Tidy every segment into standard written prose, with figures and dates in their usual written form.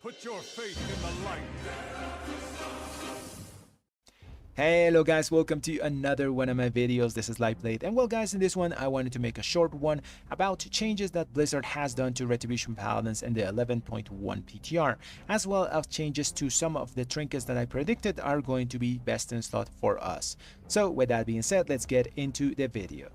Put your faith in the light. Hello guys, welcome to another one of my videos. This is Lightblade, and well guys, in this one I wanted to make a short one about changes that Blizzard has done to Retribution Paladins in the 11.1 PTR, as well as changes to some of the trinkets that I predicted are going to be best in slot for us. So with that being said, let's get into the video.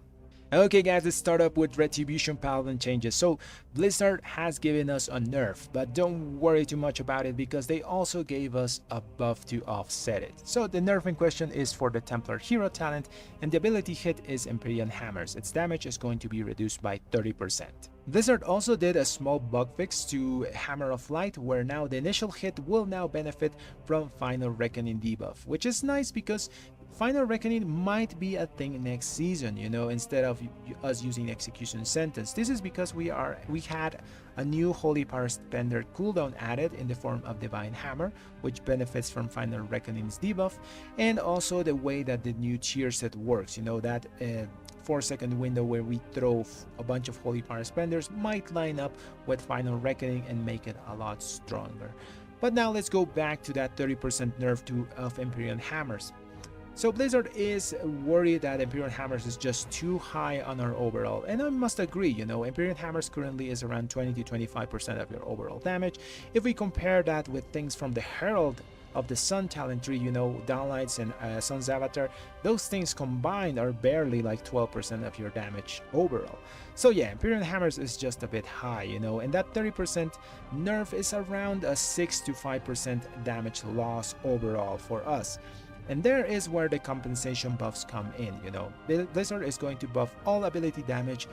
Okay guys, let's start up with Retribution Paladin changes. So Blizzard has given us a nerf, but don't worry too much about it because they also gave us a buff to offset it. So the nerf in question is for the Templar hero talent, and the ability hit is Empyrean Hammers. Its damage is going to be reduced by 30%. Blizzard also did a small bug fix to Hammer of Light, where now the initial hit will now benefit from Final Reckoning debuff, which is nice because Final Reckoning might be a thing next season, you know, instead of us using Execution Sentence. This is because we had a new Holy Power Spender cooldown added in the form of Divine Hammer, which benefits from Final Reckoning's debuff, and also the way that the new cheer set works, you know, that 4-second window where we throw a bunch of Holy Power Spenders might line up with Final Reckoning and make it a lot stronger. But now let's go back to that 30% nerf of Empyrean Hammers. So Blizzard is worried that Empyrean Hammers is just too high on our overall, and I must agree, you know, Empyrean Hammers currently is around 20 to 25% of your overall damage. If we compare that with things from the Herald of the Sun talent tree, you know, Downlights and Sun's Avatar, those things combined are barely like 12% of your damage overall. So yeah, Empyrean Hammers is just a bit high, you know, and that 30% nerf is around a 6 to 5% damage loss overall for us. And there is where the compensation buffs come in, you know. Blizzard is going to buff all ability damage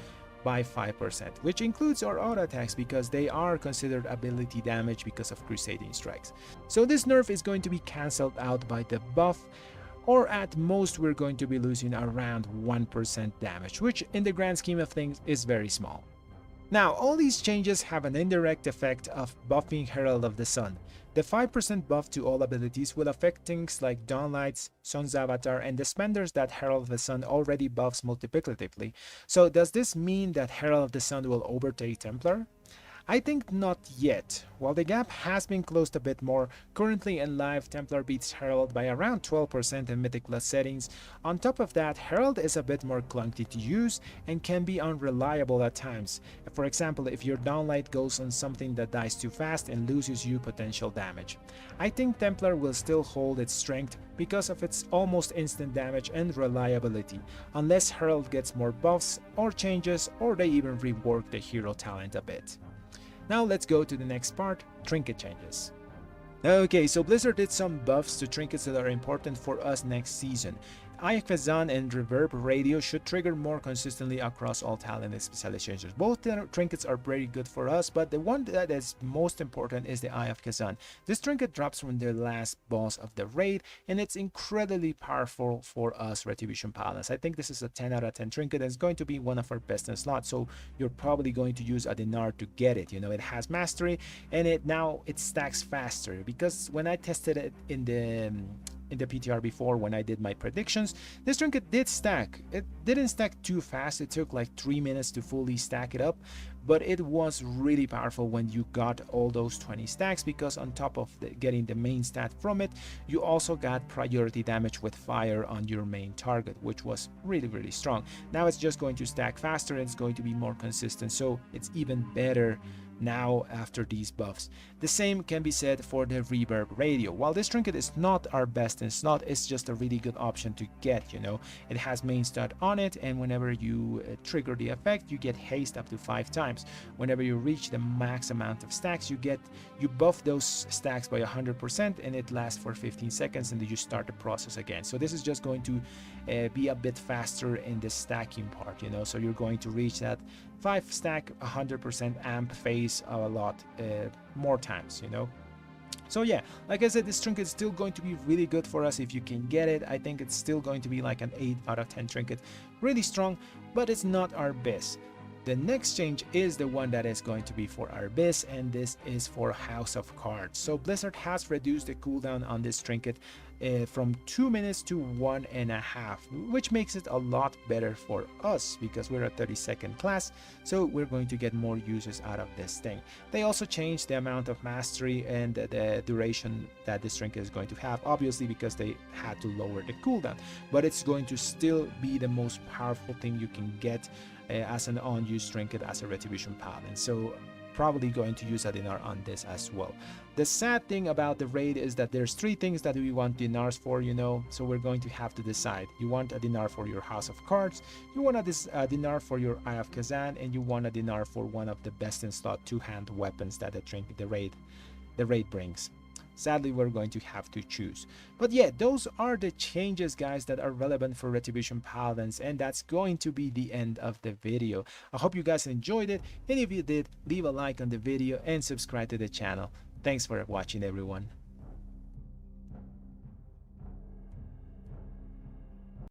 by 5%, which includes our auto attacks because they are considered ability damage because of Crusading Strikes. So this nerf is going to be cancelled out by the buff, or at most we're going to be losing around 1% damage, which in the grand scheme of things is very small. Now, all these changes have an indirect effect of buffing Herald of the Sun. The 5% buff to all abilities will affect things like Dawnlights, Sun's Avatar, and the spenders that Herald of the Sun already buffs multiplicatively. So does this mean that Herald of the Sun will overtake Templar? I think not yet. While the gap has been closed a bit more, currently in live Templar beats Herald by around 12% in Mythic Plus settings. On top of that, Herald is a bit more clunky to use and can be unreliable at times. For example, if your downlight goes on something that dies too fast and loses you potential damage. I think Templar will still hold its strength because of its almost instant damage and reliability, unless Herald gets more buffs or changes, or they even rework the hero talent a bit. Now let's go to the next part, trinket changes. Okay, so Blizzard did some buffs to trinkets that are important for us next season. Eye of Kazan and Reverb Radio should trigger more consistently across all talent and specializations. Both trinkets are very good for us, but the one that is most important is the Eye of Kazan. This trinket drops from the last boss of the raid, and it's incredibly powerful for us Retribution Paladins. I think this is a 10 out of 10 trinket and it's going to be one of our best in slot, so you're probably going to use a Dinar to get it. You know, it has mastery, and it stacks faster, because when I tested it in the PTR before, when I did my predictions, this trinket did stack. It didn't stack too fast, it took like 3 minutes to fully stack it up, but it was really powerful when you got all those 20 stacks, because on top of getting the main stat from it, you also got priority damage with fire on your main target, which was really strong. Now it's just going to stack faster and it's going to be more consistent, so it's even better now after these buffs. The same can be said for the Reverb Radio. While this trinket is not our best in slot, it's just a really good option to get, you know. It has main stat on it, and whenever you trigger the effect, you get haste up to 5 times. Whenever you reach the max amount of stacks, you buff those stacks by 100%, and it lasts for 15 seconds, and then you start the process again. So this is just going to be a bit faster in the stacking part, you know, so you're going to reach that 5 stack 100% amp phase a lot more times, you know. So yeah, like I said, this trinket is still going to be really good for us if you can get it. I think it's still going to be like an 8 out of 10 trinket, really strong, but it's not our best. The next change is the one that is going to be for our best, and this is for House of Cards. So Blizzard has reduced the cooldown on this trinket from 2 minutes to 1.5, which makes it a lot better for us because we're a 32nd class, so we're going to get more uses out of this thing. They also changed the amount of mastery and the duration that this trinket is going to have, obviously because they had to lower the cooldown, but it's going to still be the most powerful thing you can get as an unused trinket as a Retribution Paladin. So probably going to use a Dinar on this as well. The sad thing about the raid is that there's 3 things that we want Dinars for, you know, so we're going to have to decide. You want a Dinar for your House of Cards, you want a Dinar for your Eye of Kazan, and you want a Dinar for one of the best in slot 2-hand weapons that the raid brings. Sadly, we're going to have to choose. But yeah, those are the changes, guys, that are relevant for Retribution Paladins, and that's going to be the end of the video. I hope you guys enjoyed it, and if you did, leave a like on the video and subscribe to the channel. Thanks for watching, everyone.